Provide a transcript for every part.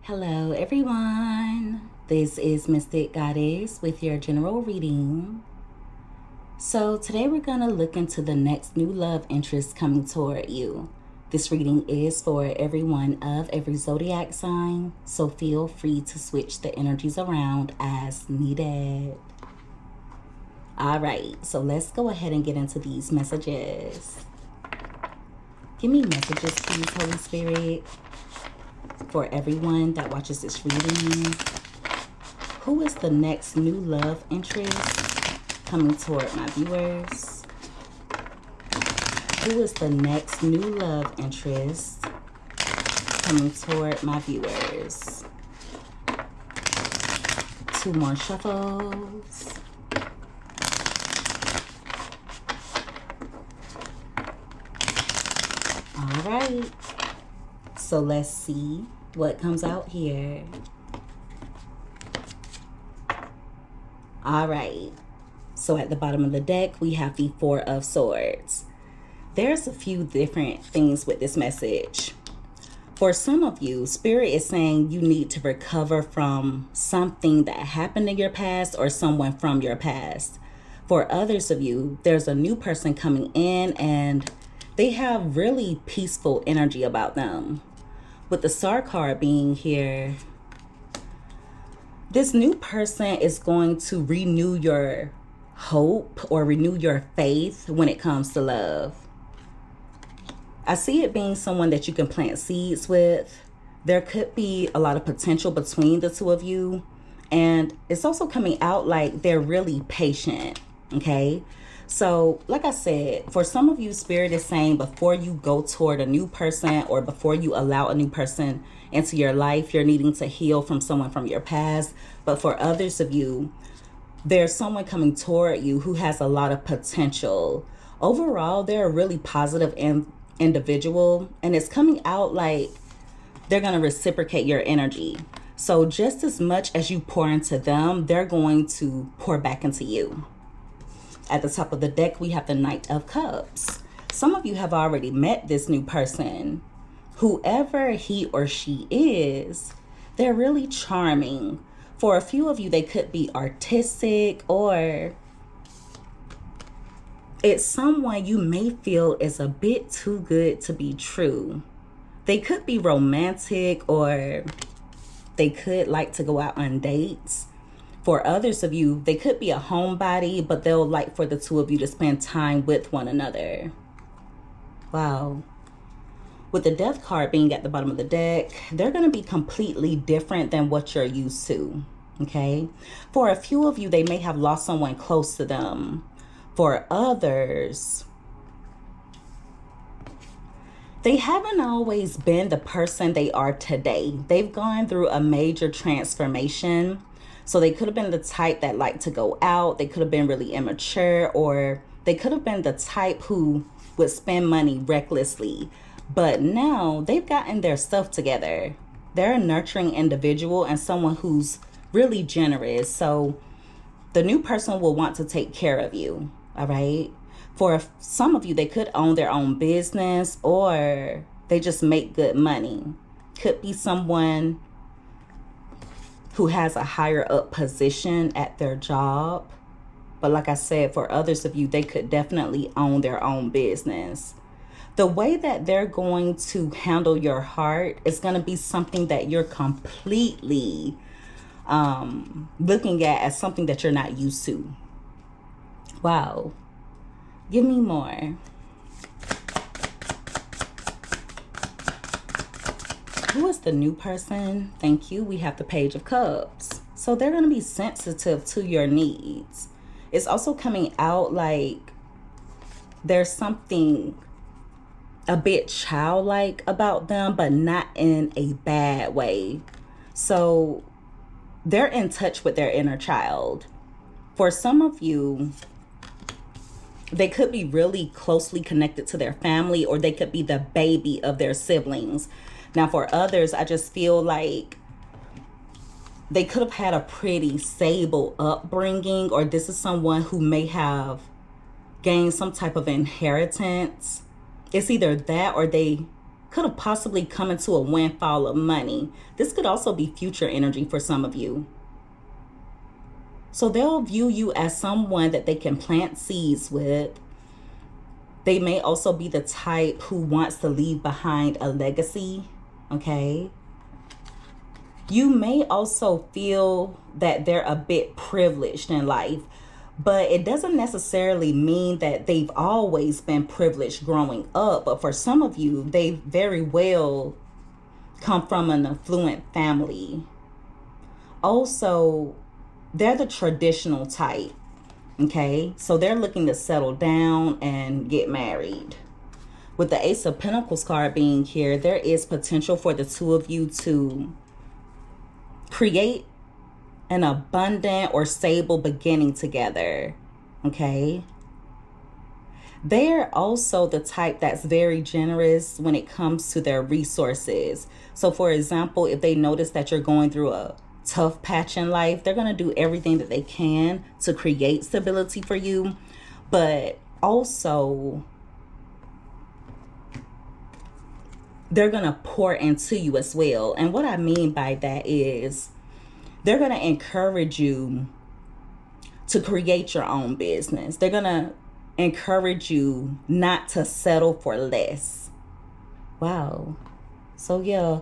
Hello everyone, this is Mystic Goddess with your general reading. So today we're going to look into the next new love interest coming toward you. This reading is for everyone of every zodiac sign, so feel free to switch the energies around as needed. Alright, so let's go ahead and get into these messages. Give me messages please, Holy Spirit. For everyone that watches this reading, who is the next new love interest coming toward my viewers? Who is the next new love interest coming toward my viewers? Two more shuffles. All right. So let's see what comes out here. All right. So at the bottom of the deck, we have the Four of Swords. There's a few different things with this message. For some of you, Spirit is saying you need to recover from something that happened in your past or someone from your past. For others of you, there's a new person coming in and they have really peaceful energy about them. With the Star card being here, this new person is going to renew your hope or renew your faith when it comes to love. I see it being someone that you can plant seeds with. There could be a lot of potential between the two of you. And it's also coming out like they're really patient, okay? So, like I said, for some of you, Spirit is saying before you go toward a new person or before you allow a new person into your life, you're needing to heal from someone from your past. But for others of you, there's someone coming toward you who has a lot of potential. Overall, they're a really positive individual, and it's coming out like they're going to reciprocate your energy. So just as much as you pour into them, they're going to pour back into you. At the top of the deck, we have the Knight of Cups. Some of you have already met this new person. Whoever he or she is, they're really charming. For a few of you, they could be artistic, or it's someone you may feel is a bit too good to be true. They could be romantic, or they could like to go out on dates. For others of you, they could be a homebody, but they'll like for the two of you to spend time with one another. Wow. With the Death card being at the bottom of the deck, they're going to be completely different than what you're used to, okay? For a few of you, they may have lost someone close to them. For others, they haven't always been the person they are today. They've gone through a major transformation. So they could have been the type that liked to go out. They could have been really immature, or they could have been the type who would spend money recklessly. But now they've gotten their stuff together. They're a nurturing individual and someone who's really generous. So the new person will want to take care of you. All right. For some of you, they could own their own business, or they just make good money. Could be someone who has a higher up position at their job. But like I said, for others of you, they could definitely own their own business. The way that they're going to handle your heart is going to be something that you're completely looking at as something that you're not used to. Wow. Give me more. Who is the new person? Thank you. We have the Page of Cups. So they're going to be sensitive to your needs. It's also coming out like there's something a bit childlike about them, but not in a bad way. So they're in touch with their inner child. For some of you, they could be really closely connected to their family, or they could be the baby of their siblings. Now, for others, I just feel like they could have had a pretty stable upbringing, or this is someone who may have gained some type of inheritance. It's either that or they could have possibly come into a windfall of money. This could also be future energy for some of you. So they'll view you as someone that they can plant seeds with. They may also be the type who wants to leave behind a legacy, okay? You may also feel that they're a bit privileged in life, but it doesn't necessarily mean that they've always been privileged growing up. But for some of you, they very well come from an affluent family. Also, they're the traditional type, okay? So they're looking to settle down and get married. With the Ace of Pentacles card being here, there is potential for the two of you to create an abundant or stable beginning together, okay? They're also the type that's very generous when it comes to their resources. So for example, if they notice that you're going through a tough patch in life, they're going to do everything that they can to create stability for you, but also they're going to pour into you as well. And what I mean by that is they're going to encourage you to create your own business. They're going to encourage you not to settle for less. Wow. So yeah,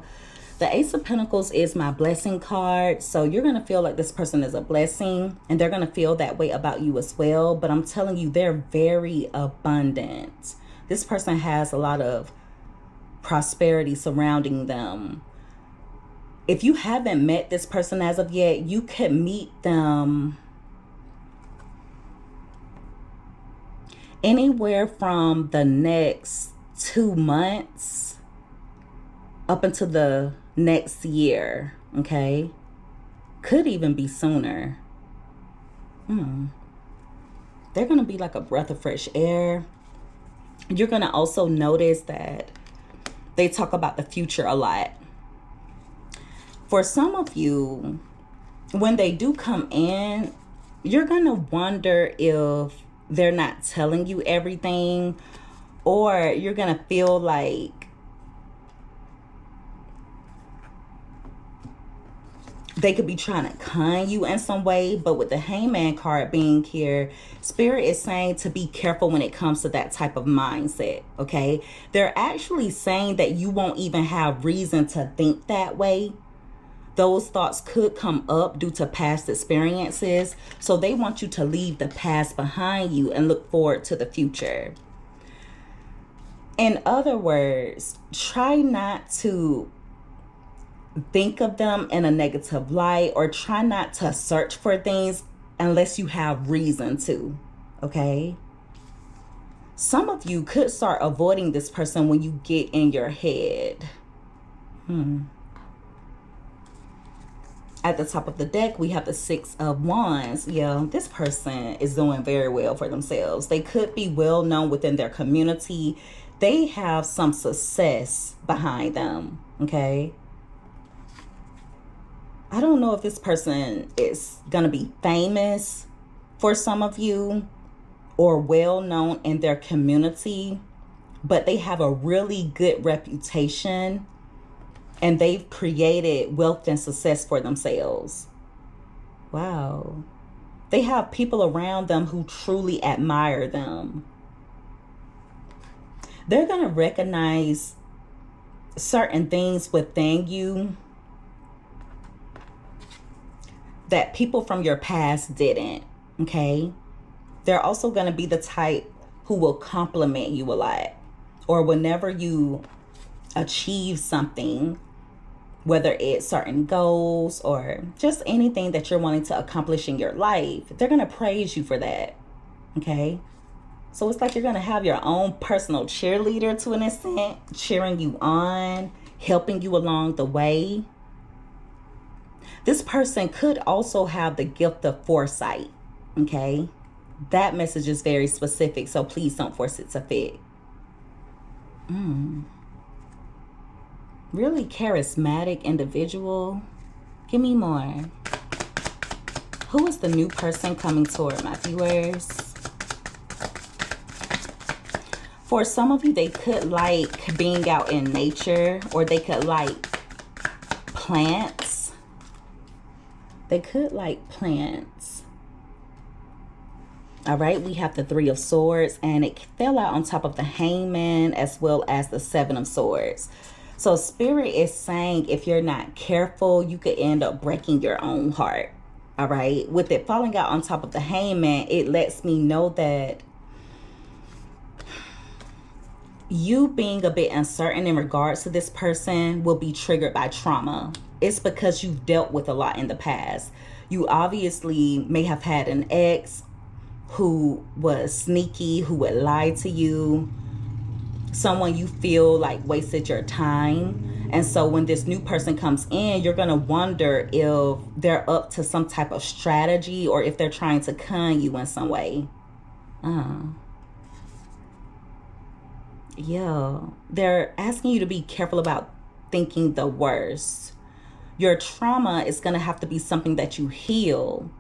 the Ace of Pentacles is my blessing card. So you're going to feel like this person is a blessing, and they're going to feel that way about you as well. But I'm telling you, they're very abundant. This person has a lot of prosperity surrounding them. If you haven't met this person as of yet, you could meet them anywhere from the next 2 months up until the next year, okay? Could even be sooner. They're going to be like a breath of fresh air. You're going to also notice that they talk about the future a lot. For some of you, when they do come in, you're going to wonder if they're not telling you everything, or you're going to feel like they could be trying to con you in some way. But with the Hangman card being here, Spirit is saying to be careful when it comes to that type of mindset, okay? They're actually saying that you won't even have reason to think that way. Those thoughts could come up due to past experiences. So they want you to leave the past behind you and look forward to the future. In other words, try not to think of them in a negative light, or try not to search for things unless you have reason to, okay? Some of you could start avoiding this person when you get in your head. At the top of the deck, we have the Six of Wands. Yeah, this person is doing very well for themselves. They could be well known within their community. They have some success behind them, okay? I don't know if this person is going to be famous for some of you or well known in their community, but they have a really good reputation and they've created wealth and success for themselves. Wow. They have people around them who truly admire them. They're going to recognize certain things within you that people from your past didn't, okay? They're also going to be the type who will compliment you a lot, or whenever you achieve something, whether it's certain goals or just anything that you're wanting to accomplish in your life, they're going to praise you for that, okay? So it's like you're going to have your own personal cheerleader to an extent, cheering you on, helping you along the way. This person could also have the gift of foresight, okay? That message is very specific, so please don't force it to fit. Really charismatic individual. Give me more. Who is the new person coming toward my viewers? For some of you, they could like being out in nature, or they could like plants. They could like plants. All right, we have the Three of Swords, and it fell out on top of the Hangman as well as the Seven of Swords. So Spirit is saying if you're not careful, you could end up breaking your own heart. All right, with it falling out on top of the Hangman, it lets me know that you being a bit uncertain in regards to this person will be triggered by trauma. It's because you've dealt with a lot in the past. You obviously may have had an ex who was sneaky, who would lie to you, someone you feel like wasted your time. And so when this new person comes in, you're going to wonder if they're up to some type of strategy or if they're trying to con you in some way. Yeah, they're asking you to be careful about thinking the worst. Your trauma is going to have to be something that you heal.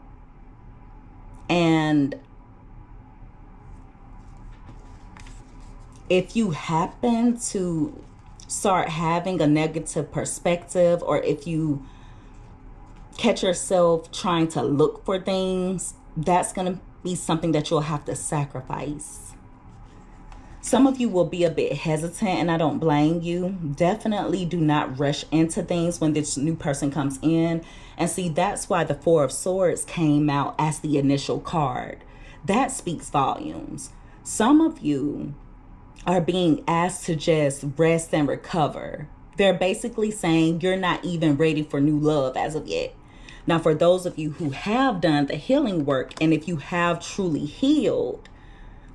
And if you happen to start having a negative perspective, or if you catch yourself trying to look for things, that's going to be something that you'll have to sacrifice. Some of you will be a bit hesitant, and I don't blame you. Definitely do not rush into things when this new person comes in. And see, that's why the Four of Swords came out as the initial card. That speaks volumes. Some of you are being asked to just rest and recover. They're basically saying you're not even ready for new love as of yet. Now, for those of you who have done the healing work, and if you have truly healed,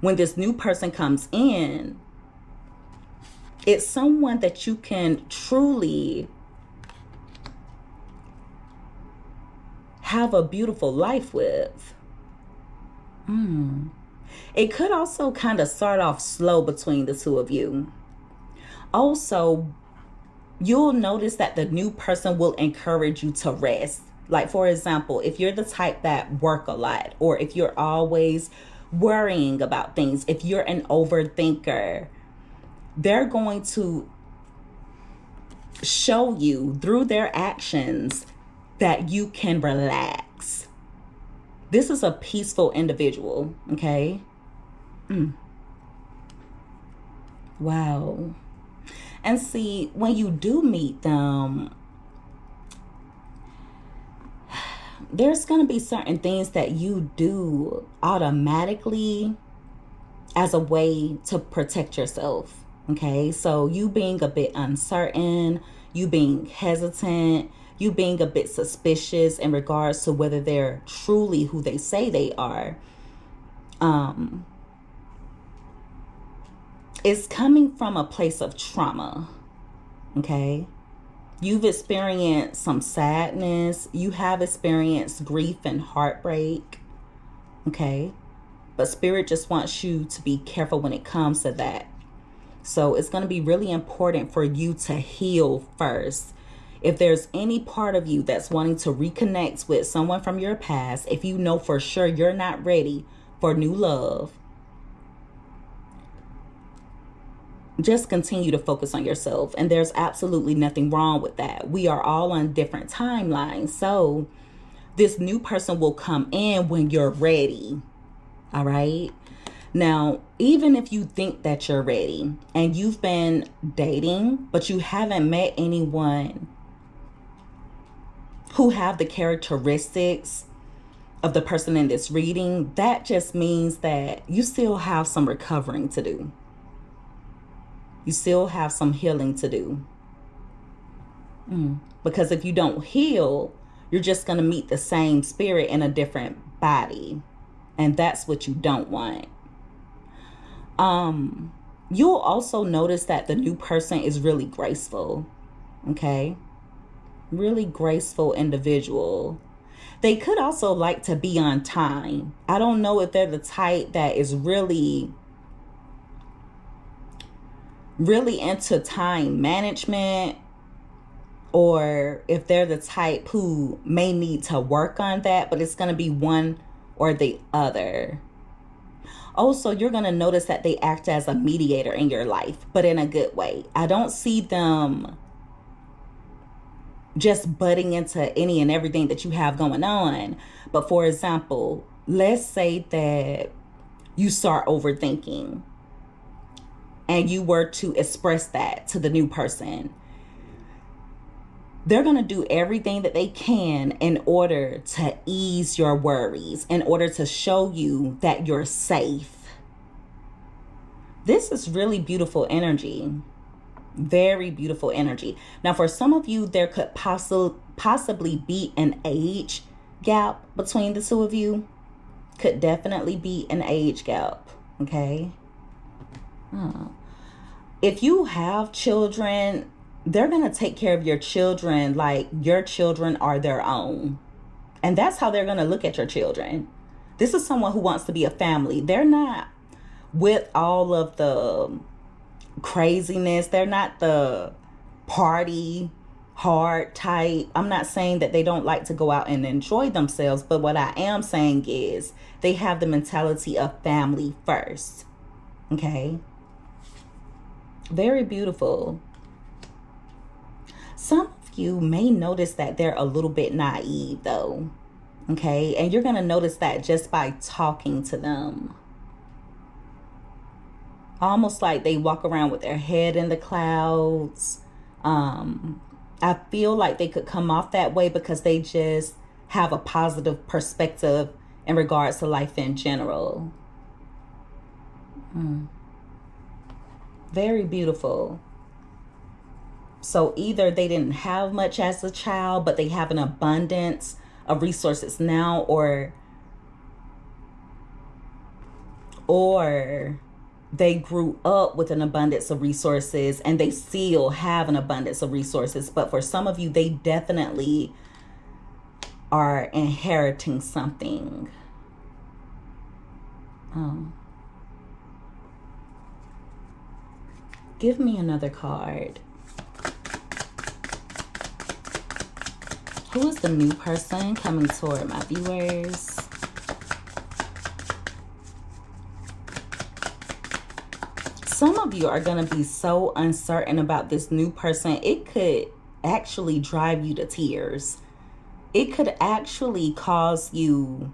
when this new person comes in, it's someone that you can truly have a beautiful life with. It could also kind of start off slow between the two of you. Also, you'll notice that the new person will encourage you to rest. Like, for example, if you're the type that work a lot, or if you're always worrying about things, if you're an overthinker, they're going to show you through their actions that you can relax. This is a peaceful individual, okay? Wow. And see, when you do meet them, there's going to be certain things that you do automatically as a way to protect yourself. Okay, so you being a bit uncertain, you being hesitant, you being a bit suspicious in regards to whether they're truly who they say they are. It's coming from a place of trauma. Okay. You've experienced some sadness. You have experienced grief and heartbreak. Okay. But Spirit just wants you to be careful when it comes to that. So it's going to be really important for you to heal first. If there's any part of you that's wanting to reconnect with someone from your past, if you know for sure you're not ready for new love, just continue to focus on yourself. And there's absolutely nothing wrong with that. We are all on different timelines. So this new person will come in when you're ready. All right. Now, even if you think that you're ready and you've been dating, but you haven't met anyone who have the characteristics of the person in this reading, that just means that you still have some recovering to do. You still have some healing to do. Because if you don't heal, you're just going to meet the same spirit in a different body. And that's what you don't want. You'll also notice that the new person is really graceful. Okay. Really graceful individual. They could also like to be on time. I don't know if they're the type that is really into time management, or if they're the type who may need to work on that, but it's going to be one or the other. Also, you're going to notice that they act as a mediator in your life, but in a good way. I don't see them just butting into any and everything that you have going on. But for example, let's say that you start overthinking and you were to express that to the new person. They're going to do everything that they can in order to ease your worries, in order to show you that you're safe. This is really beautiful energy. Very beautiful energy. Now, for some of you, there could possibly be an age gap between the two of you. Could definitely be an age gap. Okay. If you have children, they're going to take care of your children like your children are their own. And that's how they're going to look at your children. This is someone who wants to be a family. They're not with all of the craziness. They're not the party hard type. I'm not saying that they don't like to go out and enjoy themselves, but what I am saying is they have the mentality of family first. Okay. Very beautiful. Some of you may notice that they're a little bit naive though. Okay. And you're going to notice that just by talking to them. Almost like they walk around with their head in the clouds. I feel like they could come off that way because they just have a positive perspective in regards to life in general. Very beautiful. So either they didn't have much as a child, but they have an abundance of resources now, or they grew up with an abundance of resources and they still have an abundance of resources. But for some of you, they definitely are inheriting something. Give me another card. Who is the new person coming toward my viewers? Some of you are going to be so uncertain about this new person. It could actually drive you to tears. It could actually cause you...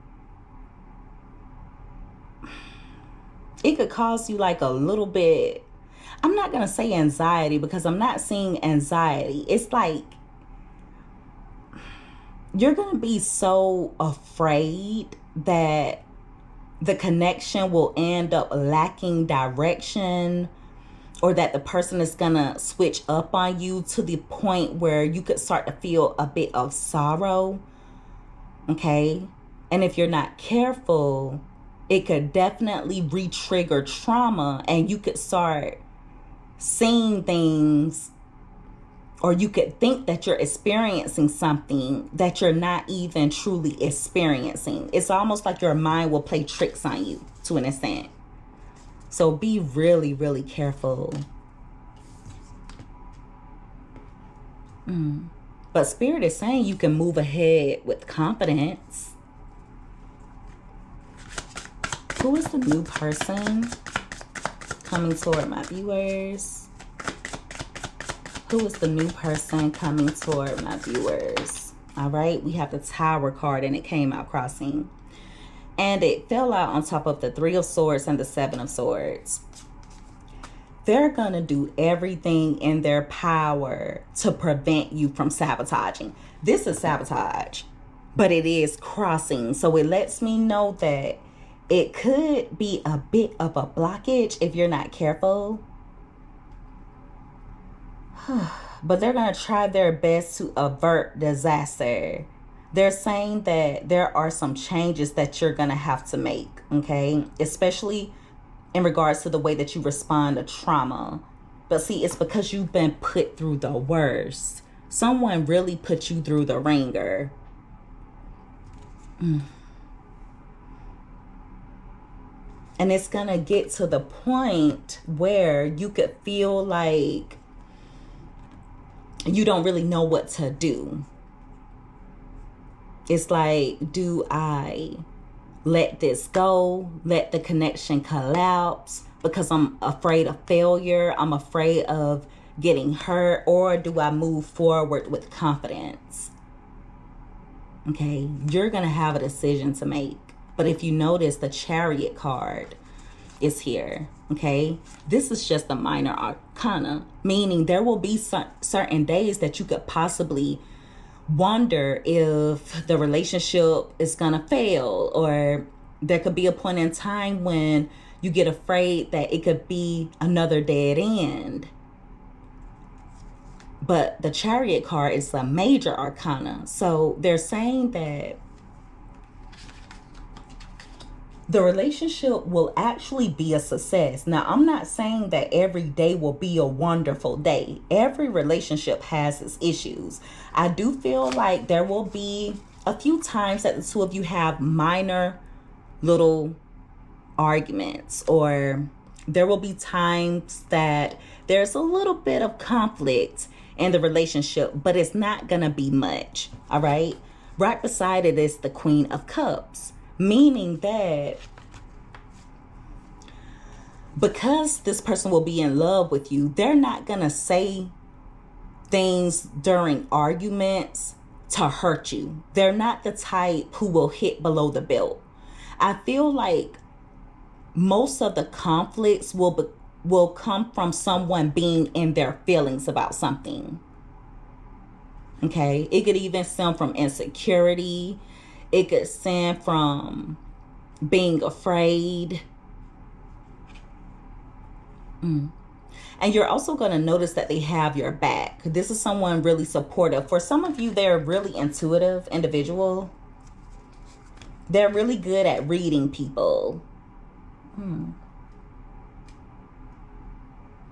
It could cause you like a little bit... I'm not going to say anxiety because I'm not seeing anxiety. It's like you're going to be so afraid that the connection will end up lacking direction, or that the person is going to switch up on you to the point where you could start to feel a bit of sorrow. Okay. And if you're not careful, it could definitely re-trigger trauma, and you could start seeing things, or you could think that you're experiencing something that you're not even truly experiencing. It's almost like your mind will play tricks on you to an extent. So be really, really careful. But Spirit is saying you can move ahead with confidence. Who is the new person coming toward my viewers? Who is the new person coming toward my viewers? All right, we have the Tower card and it came out crossing. And it fell out on top of the Three of Swords and the Seven of Swords. They're going to do everything in their power to prevent you from sabotaging. This is sabotage, but it is crossing. So it lets me know that it could be a bit of a blockage if you're not careful. But they're going to try their best to avert disaster. They're saying that there are some changes that you're going to have to make, okay? Especially in regards to the way that you respond to trauma. But see, it's because you've been put through the worst. Someone really put you through the ringer. And it's going to get to the point where you could feel like you don't really know what to do. It's like, do I let this go, let the connection collapse because I'm afraid of failure, I'm afraid of getting hurt, or do I move forward with confidence? Okay, you're going to have a decision to make. But if you notice, the Chariot card is here. Okay, this is just a minor arcana, meaning there will be certain days that you could possibly wonder if the relationship is gonna fail, or there could be a point in time when you get afraid that it could be another dead end. But the Chariot card is a major arcana, so they're saying that the relationship will actually be a success. Now, I'm not saying that every day will be a wonderful day. Every relationship has its issues. I do feel like there will be a few times that the two of you have minor little arguments, or there will be times that there's a little bit of conflict in the relationship, but it's not gonna be much. All right, right beside it is the Queen of Cups, meaning that because this person will be in love with you, they're not gonna say things during arguments to hurt you. They're not the type who will hit below the belt. I feel like most of the conflicts will come from someone being in their feelings about something. Okay, it could even stem from insecurity. It could stem from being afraid. And you're also going to notice that they have your back. This is someone really supportive. For some of you, they're a really intuitive individual. They're really good at reading people.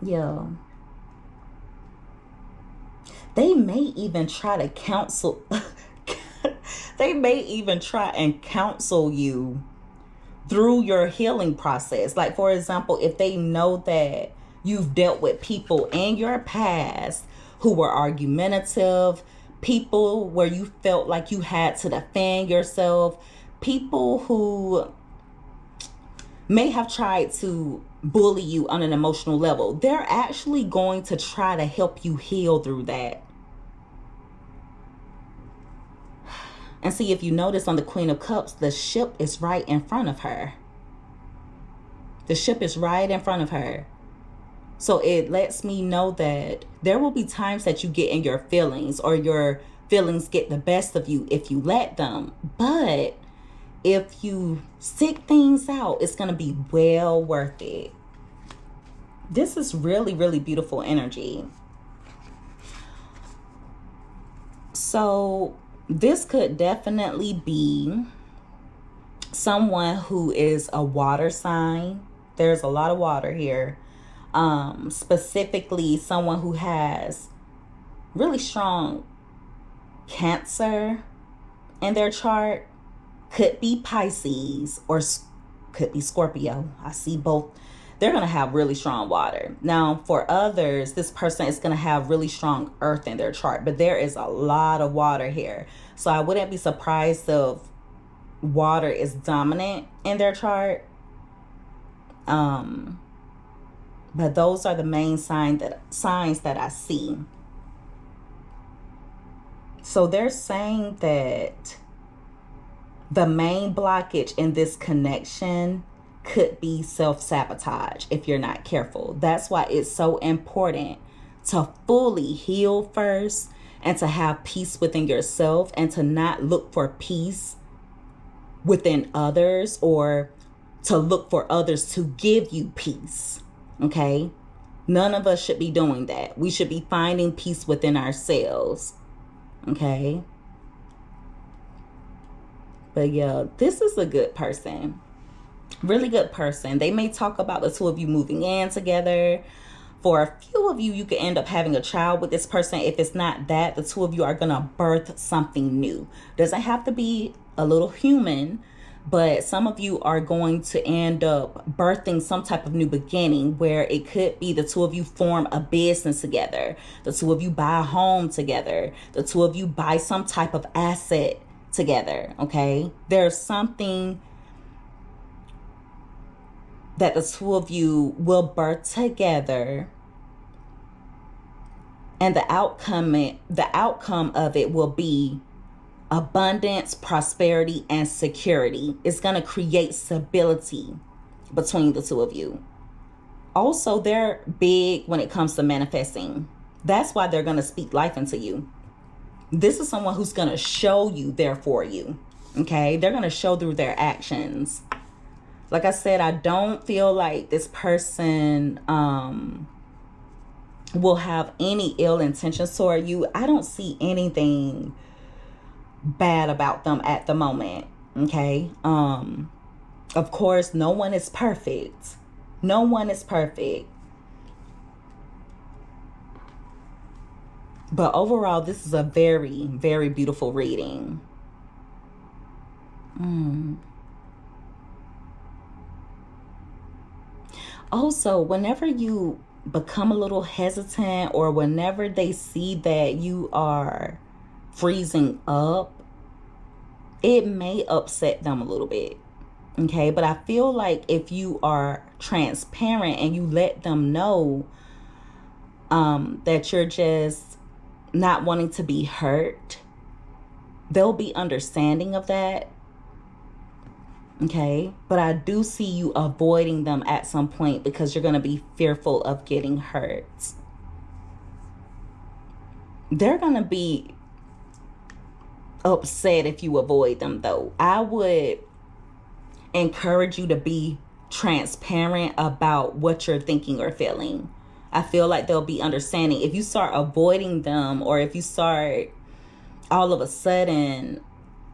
Yeah. They may even try to counsel. They may even try and counsel you through your healing process. Like, for example, if they know that you've dealt with people in your past who were argumentative, people where you felt like you had to defend yourself, people who may have tried to bully you on an emotional level, they're actually going to try to help you heal through that. And see, if you notice on the Queen of Cups, the ship is right in front of her. The ship is right in front of her. So it lets me know that there will be times that you get in your feelings, or your feelings get the best of you if you let them. But if you stick things out, it's going to be well worth it. This is really, really beautiful energy. So this could definitely be someone who is a water sign. There's a lot of water here. Specifically someone who has really strong Cancer in their chart. Could be Pisces or could be Scorpio. I see both. They're going to have really strong water. Now, for others, this person is going to have really strong earth in their chart, but there is a lot of water here. So I wouldn't be surprised if water is dominant in their chart. But those are the main signs that I see. So they're saying that the main blockage in this connection could be self-sabotage if you're not careful. That's why it's so important to fully heal first, and to have peace within yourself, and to not look for peace within others, or to look for others to give you peace. Okay? None of us should be doing that. We should be finding peace within ourselves. Okay? But yeah, this is a good person. Really good person. They may talk about the two of you moving in together. For a few of you, you could end up having a child with this person. If it's not that, the two of you are going to birth something new. Doesn't have to be a little human, but some of you are going to end up birthing some type of new beginning, where it could be the two of you form a business together. The two of you buy a home together. The two of you buy some type of asset together. Okay? There's something that the two of you will birth together, and the outcome of it will be abundance, prosperity, and security. It's going to create stability between the two of you. Also, they're big when it comes to manifesting. That's why they're going to speak life into you. This is someone who's going to show you there for you. Okay? They're going to show through their actions. Like I said, I don't feel like this person will have any ill intentions toward you. I don't see anything bad about them at the moment. Okay? Of course, no one is perfect. No one is perfect. But overall, this is a very, very beautiful reading. Also, whenever you become a little hesitant, or whenever they see that you are freezing up, it may upset them a little bit. Okay, but I feel like if you are transparent and you let them know that you're just not wanting to be hurt, they'll be understanding of that. Okay, but I do see you avoiding them at some point because you're going to be fearful of getting hurt. They're going to be upset if you avoid them, though. I would encourage you to be transparent about what you're thinking or feeling. I feel like they'll be understanding. If you start avoiding them, or if you start all of a sudden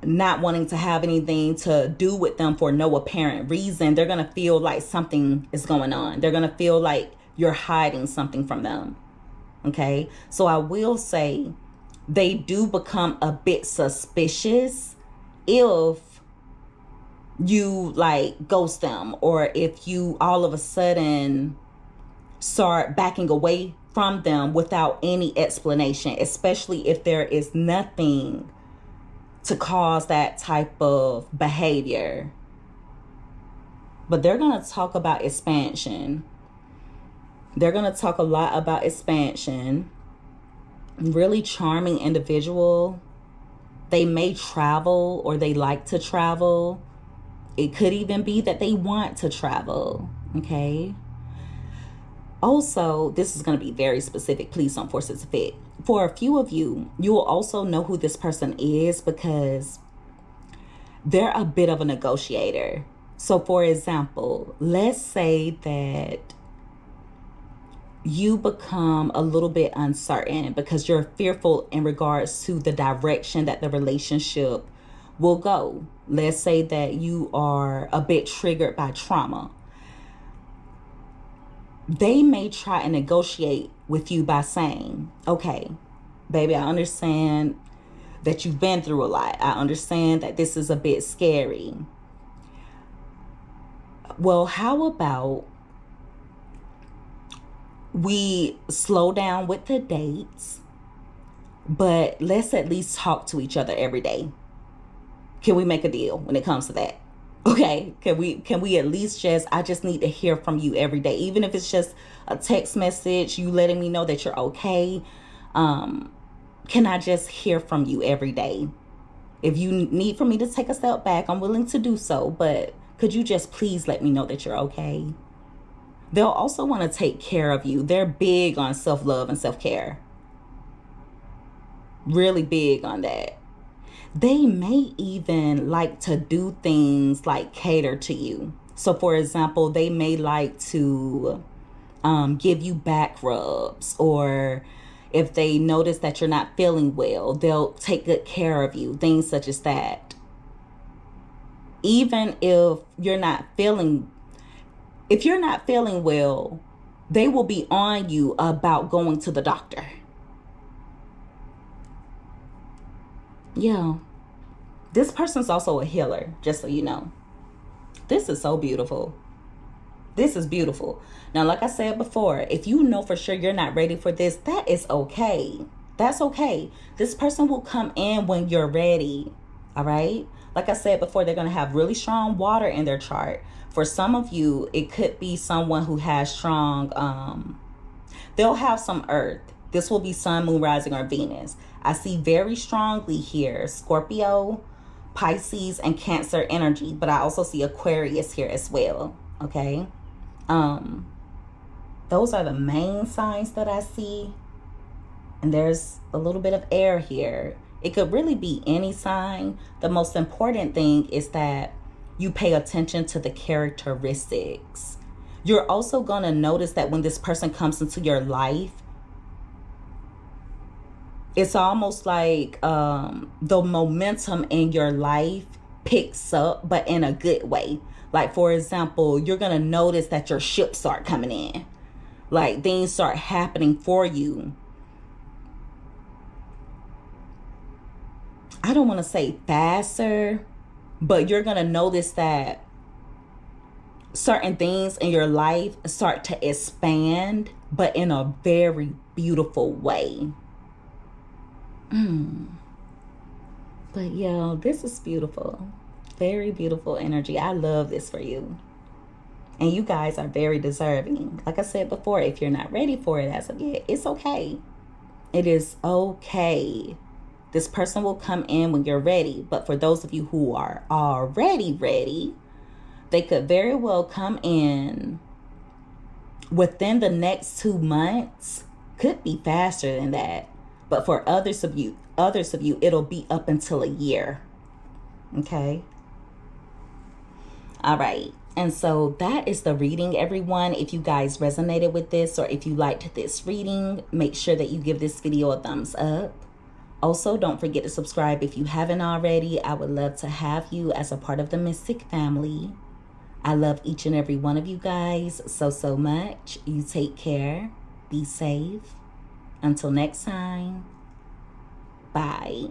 not wanting to have anything to do with them for no apparent reason, they're going to feel like something is going on. They're going to feel like you're hiding something from them. Okay? So I will say they do become a bit suspicious if you like ghost them, or if you all of a sudden start backing away from them without any explanation, especially if there is nothing to cause that type of behavior. But they're going to talk about expansion. They're going to talk a lot about expansion. Really charming individual. They may travel, or they like to travel. It could even be that they want to travel. Okay. Also, this is going to be very specific. Please don't force it to fit. For a few of you, you will also know who this person is because they're a bit of a negotiator. So, for example, let's say that you become a little bit uncertain because you're fearful in regards to the direction that the relationship will go. Let's say that you are a bit triggered by trauma. They may try and negotiate with you by saying, okay, baby, I understand that you've been through a lot. I understand that this is a bit scary. Well, how about we slow down with the dates, but let's at least talk to each other every day. Can we make a deal when it comes to that? Okay, can we at least I just need to hear from you every day, even if it's just a text message, you letting me know that you're okay. Can I just hear from you every day? If you need for me to take a step back, I'm willing to do so, but could you just please let me know that you're okay? They'll also want to take care of you. They're big on self-love and self-care. Really big on that. They may even like to do things like cater to you. So, for example, they may like to give you back rubs, or if they notice that you're not feeling well, they'll take good care of you, things such as that. Even if you're not feeling well, they will be on you about going to the doctor. Yeah. This person's also a healer, just so you know. This is so beautiful. This is beautiful. Now, like I said before, if you know for sure you're not ready for this, that is okay. That's okay. This person will come in when you're ready. All right? Like I said before, they're going to have really strong water in their chart. For some of you, it could be someone who has strong, they'll have some earth. This will be sun, moon, rising, or Venus. I see very strongly here Scorpio, Pisces, and Cancer energy, but I also see Aquarius here as well. Okay. Those are the main signs that I see. And there's a little bit of air here. It could really be any sign. The most important thing is that you pay attention to the characteristics. You're also going to notice that when this person comes into your life, it's almost like the momentum in your life picks up, but in a good way. Like, for example, you're going to notice that your ships start coming in. Like, things start happening for you. I don't want to say faster, but you're going to notice that certain things in your life start to expand, but in a very beautiful way. But yeah, this is beautiful. Very beautiful energy. I love this for you. And you guys are very deserving. Like I said before, if you're not ready for it as of yet, it's okay. It is okay. This person will come in when you're ready. But for those of you who are already ready, they could very well come in within the next 2 months. Could be faster than that. But for others of you, it'll be up until a year. Okay? All right. And so that is the reading, everyone. If you guys resonated with this, or if you liked this reading, make sure that you give this video a thumbs up. Also, don't forget to subscribe if you haven't already. I would love to have you as a part of the Mystic family. I love each and every one of you guys so much. You take care. Be safe. Until next time. Bye.